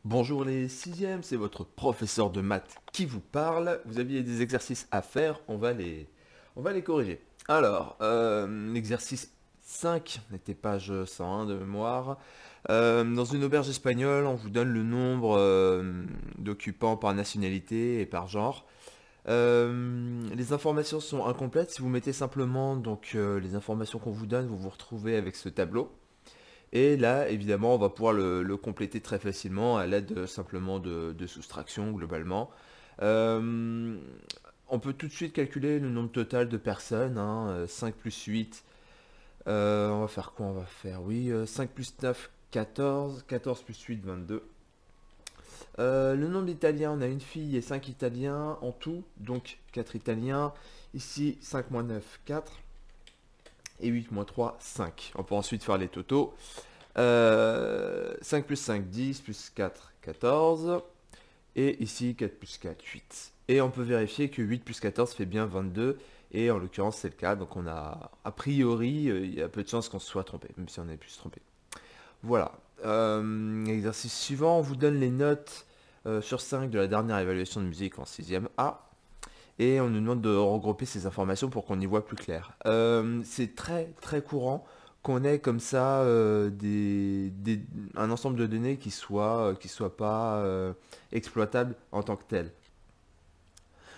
Bonjour les sixièmes, c'est votre professeur de maths qui vous parle. Vous aviez des exercices à faire, on va les corriger. Alors, l'exercice 5, n'était page 101 de mémoire. Dans une auberge espagnole, on vous donne le nombre d'occupants par nationalité et par genre. Les informations sont incomplètes. Si vous mettez simplement les informations qu'on vous donne, vous vous retrouvez avec ce tableau. Et là, évidemment, on va pouvoir le compléter très facilement à l'aide simplement de soustraction globalement. Euh, on peut tout de suite calculer le nombre total de personnes, hein, 5 plus 8. On va faire quoi? On va faire, oui, 5 plus 9, 14. 14 plus 8, 22. Le nombre d'Italiens, on a une fille et 5 Italiens en tout, donc 4 Italiens. Ici, 5 moins 9, 4. Et 8 moins 3, 5. On peut ensuite faire les totaux. 5 plus 5, 10, plus 4, 14. Et ici, 4 plus 4, 8. Et on peut vérifier que 8 plus 14 fait bien 22. Et en l'occurrence, c'est le cas. Donc on a priori, il y a peu de chances qu'on se soit trompé, même si on avait pu se tromper. Voilà. Exercice suivant, on vous donne les notes sur 5 de la dernière évaluation de musique en 6e A. Et on nous demande de regrouper ces informations pour qu'on y voit plus clair. C'est très très courant qu'on ait comme ça un ensemble de données qui soit pas exploitable en tant que tel.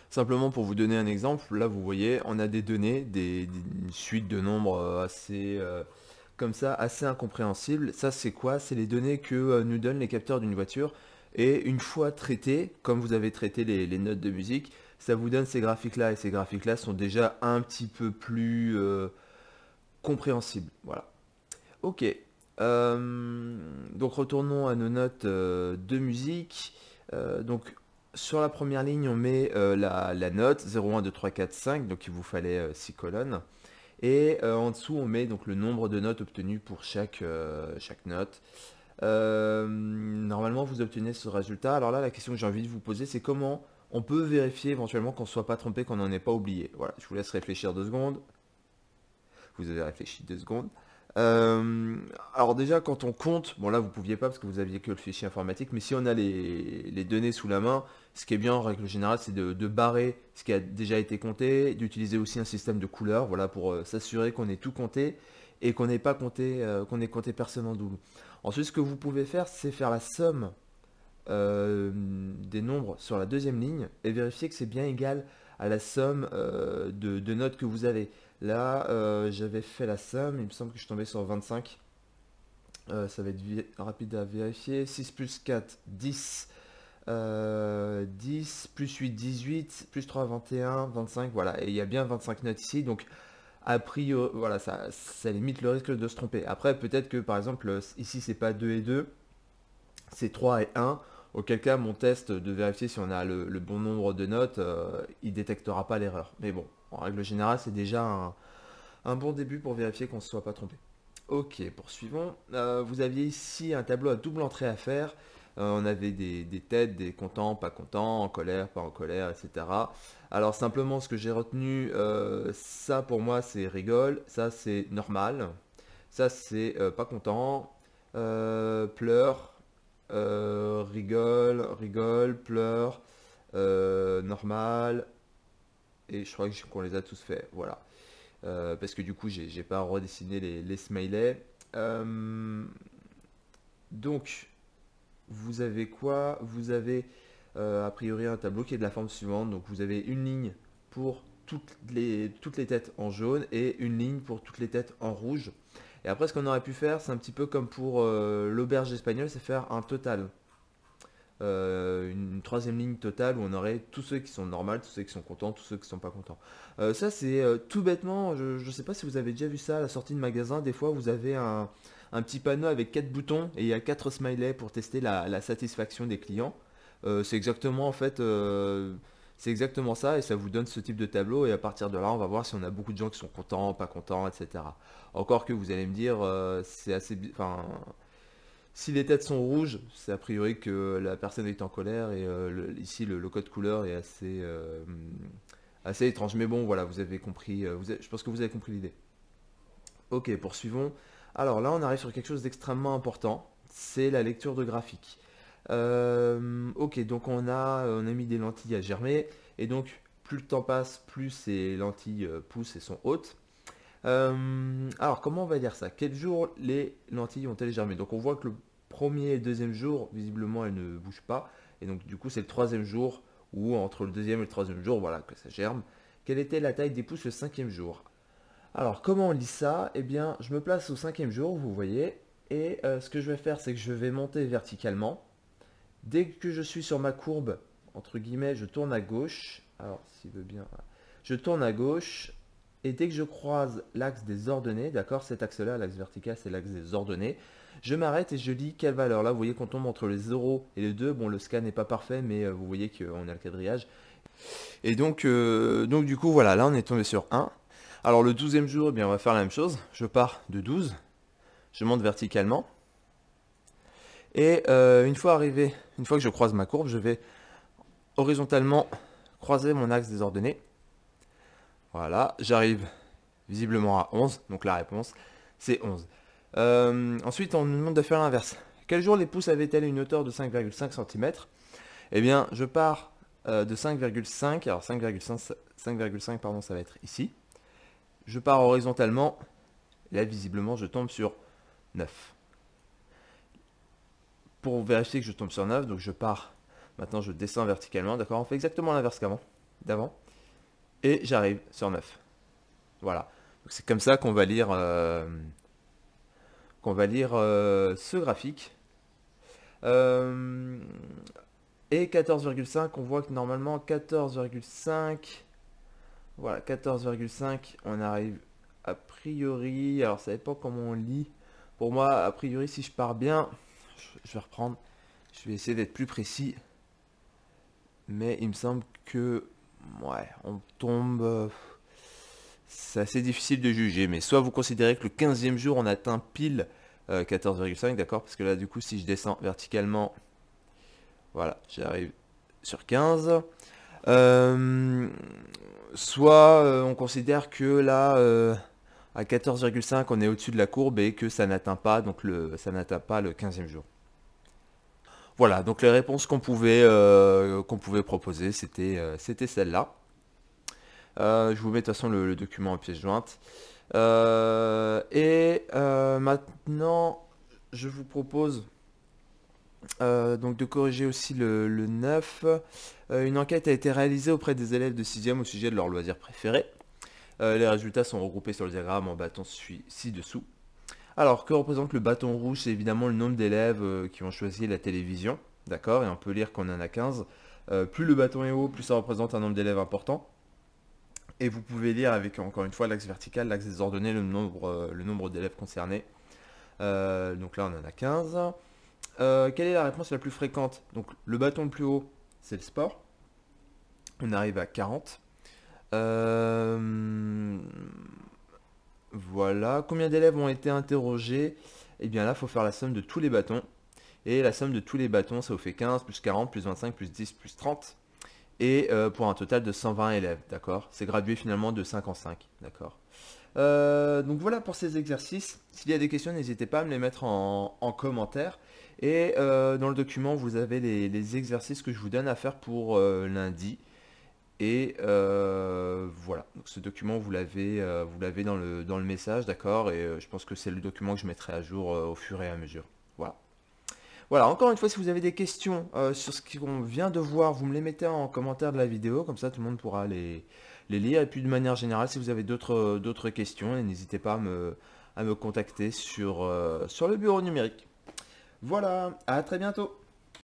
Simplement pour vous donner un exemple, là vous voyez, on a des données, une suite de nombres assez comme ça, assez incompréhensibles. Ça c'est quoi? C'est les données que nous donnent les capteurs d'une voiture. Et une fois traitées, comme vous avez traité les notes de musique, ça vous donne ces graphiques-là. Et ces graphiques-là sont déjà un petit peu plus compréhensibles. Voilà. Ok. Donc retournons à nos notes de musique. Donc sur la première ligne, on met la note 0, 1, 2, 3, 4, 5. Donc il vous fallait 6 colonnes. Et en dessous, on met donc le nombre de notes obtenues pour chaque note. Normalement, vous obtenez ce résultat. Alors là, la question que j'ai envie de vous poser, c'est comment on peut vérifier éventuellement qu'on ne soit pas trompé, qu'on n'en ait pas oublié. Voilà, je vous laisse réfléchir 2 secondes. Vous avez réfléchi 2 secondes. Euh, alors déjà, quand on compte, bon là vous pouviez pas parce que vous aviez que le fichier informatique, mais si on a les données sous la main, ce qui est bien en règle générale, c'est de barrer ce qui a déjà été compté, d'utiliser aussi un système de couleurs, voilà, pour s'assurer qu'on ait tout compté et qu'on n'ait pas compté, qu'on ait compté personne en double. Ensuite, ce que vous pouvez faire, c'est faire la somme des nombres sur la deuxième ligne et vérifier que c'est bien égal à la somme de notes que vous avez. Là, j'avais fait la somme, il me semble que je suis tombé sur 25. Ça va être rapide à vérifier. 6 plus 4, 10. 10 plus 8, 18, plus 3, 21, 25, voilà. Et il y a bien 25 notes ici, donc a priori, voilà, ça limite le risque de se tromper. Après, peut-être que par exemple, ici c'est pas 2 et 2, c'est 3 et 1. Auquel cas, mon test de vérifier si on a le bon nombre de notes, il détectera pas l'erreur. Mais bon, en règle générale, c'est déjà un bon début pour vérifier qu'on ne se soit pas trompé. Ok, poursuivons. Vous aviez ici un tableau à double entrée à faire. On avait des têtes, des contents, pas contents, en colère, pas en colère, etc. Alors simplement, ce que j'ai retenu, ça pour moi c'est rigole, ça c'est normal, ça c'est pas content, pleure, rigole, rigole, pleure, normal, et je crois qu'on les a tous fait, voilà. Parce que du coup, j'ai pas redessiné les smileys. Euh, donc, vous avez quoi? Vous avez a priori un tableau qui est de la forme suivante. Donc, vous avez une ligne pour toutes les têtes en jaune et une ligne pour toutes les têtes en rouge. Et après, ce qu'on aurait pu faire, c'est un petit peu comme pour l'auberge espagnole, c'est faire un total. Une troisième ligne totale où on aurait tous ceux qui sont normaux, tous ceux qui sont contents, tous ceux qui sont pas contents. Ça c'est tout bêtement, je ne sais pas si vous avez déjà vu ça à la sortie de magasin, des fois vous avez un petit panneau avec 4 boutons et il y a 4 smileys pour tester la satisfaction des clients. C'est exactement en fait, c'est exactement ça et ça vous donne ce type de tableau et à partir de là on va voir si on a beaucoup de gens qui sont contents, pas contents, etc. Encore que vous allez me dire, c'est assez, enfin, si les têtes sont rouges, c'est a priori que la personne est en colère et ici le code couleur est assez étrange. Mais bon, voilà, vous avez compris, je pense que vous avez compris l'idée. Ok, poursuivons. Alors là, on arrive sur quelque chose d'extrêmement important, c'est la lecture de graphique. Ok, donc on a mis des lentilles à germer, et donc plus le temps passe, plus ces lentilles poussent et sont hautes. Alors, comment on va dire ça? Quel jour les lentilles ont-elles germé? Donc on voit que le premier et le deuxième jour, visiblement, elles ne bougent pas. Et donc du coup, c'est le troisième jour, ou entre le deuxième et le troisième jour, voilà, que ça germe. Quelle était la taille des pousses le cinquième jour? Alors, comment on lit ça? Eh bien, je me place au cinquième jour, vous voyez. Et ce que je vais faire, c'est que je vais monter verticalement. Dès que je suis sur ma courbe, entre guillemets, je tourne à gauche. Alors, s'il veut bien, voilà. Je tourne à gauche. Et dès que je croise l'axe des ordonnées, d'accord, cet axe-là, l'axe vertical, c'est l'axe des ordonnées, je m'arrête et je lis quelle valeur. Là, vous voyez qu'on tombe entre les 0 et les 2. Bon, le scan n'est pas parfait, mais vous voyez qu'on a le quadrillage. Et donc du coup, voilà, là, on est tombé sur 1. Alors, le 12e jour, eh bien, on va faire la même chose. Je pars de 12. Je monte verticalement. Et une fois arrivé, une fois que je croise ma courbe, je vais horizontalement croiser mon axe des ordonnées. Voilà, j'arrive visiblement à 11, donc la réponse c'est 11. Ensuite, on nous demande de faire l'inverse. Quel jour les pouces avaient-elles une hauteur de 5,5 cm? Eh bien, je pars de 5,5, alors 5,5 pardon, ça va être ici. Je pars horizontalement, là visiblement je tombe sur 9. Pour vérifier que je tombe sur 9, donc je pars, maintenant je descends verticalement, d'accord? On fait exactement l'inverse d'avant, et j'arrive sur 9. Voilà, c'est comme ça qu'on va lire, ce graphique. Et 14,5, on voit que normalement 14,5, voilà, 14,5, on arrive a priori, alors ça dépend comment on lit. Pour moi, a priori, si je pars bien, je vais reprendre, je vais essayer d'être plus précis. Mais il me semble que, ouais, on tombe... c'est assez difficile de juger, mais soit vous considérez que le 15e jour on atteint pile 14,5, d'accord? Parce que là du coup si je descends verticalement, voilà, j'arrive sur 15. Soit on considère que là à 14,5 on est au-dessus de la courbe et que ça n'atteint pas, donc ça n'atteint pas le 15e jour. Voilà, donc les réponses qu'on pouvait proposer, c'était celle-là. Je vous mets de toute façon le document en pièce jointe. Maintenant, je vous propose donc de corriger aussi le 9. Une enquête a été réalisée auprès des élèves de 6e au sujet de leur loisir préféré. Les résultats sont regroupés sur le diagramme en bâton ci-dessous. Alors, que représente le bâton rouge? C'est évidemment le nombre d'élèves qui ont choisi la télévision. D'accord? Et on peut lire qu'on en a 15. Plus le bâton est haut, plus ça représente un nombre d'élèves important. Et vous pouvez lire avec, encore une fois, l'axe vertical, l'axe des ordonnées, le nombre d'élèves concernés. Donc là, on en a 15. Quelle est la réponse la plus fréquente? Donc le bâton le plus haut, c'est le sport. On arrive à 40. Voilà. Combien d'élèves ont été interrogés? Eh bien là, il faut faire la somme de tous les bâtons. Et la somme de tous les bâtons, ça vous fait 15, plus 40, plus 25, plus 10, plus 30. Et pour un total de 120 élèves, d'accord? C'est gradué finalement de 5 en 5, d'accord? Donc voilà pour ces exercices. S'il y a des questions, n'hésitez pas à me les mettre en commentaire. Et dans le document, vous avez les exercices que je vous donne à faire pour lundi. Et voilà, donc ce document, vous l'avez dans le message, d'accord? Et je pense que c'est le document que je mettrai à jour au fur et à mesure. Voilà. Voilà, encore une fois, si vous avez des questions sur ce qu'on vient de voir, vous me les mettez en commentaire de la vidéo, comme ça tout le monde pourra les lire. Et puis de manière générale, si vous avez d'autres questions, n'hésitez pas à me contacter sur le bureau numérique. Voilà, à très bientôt.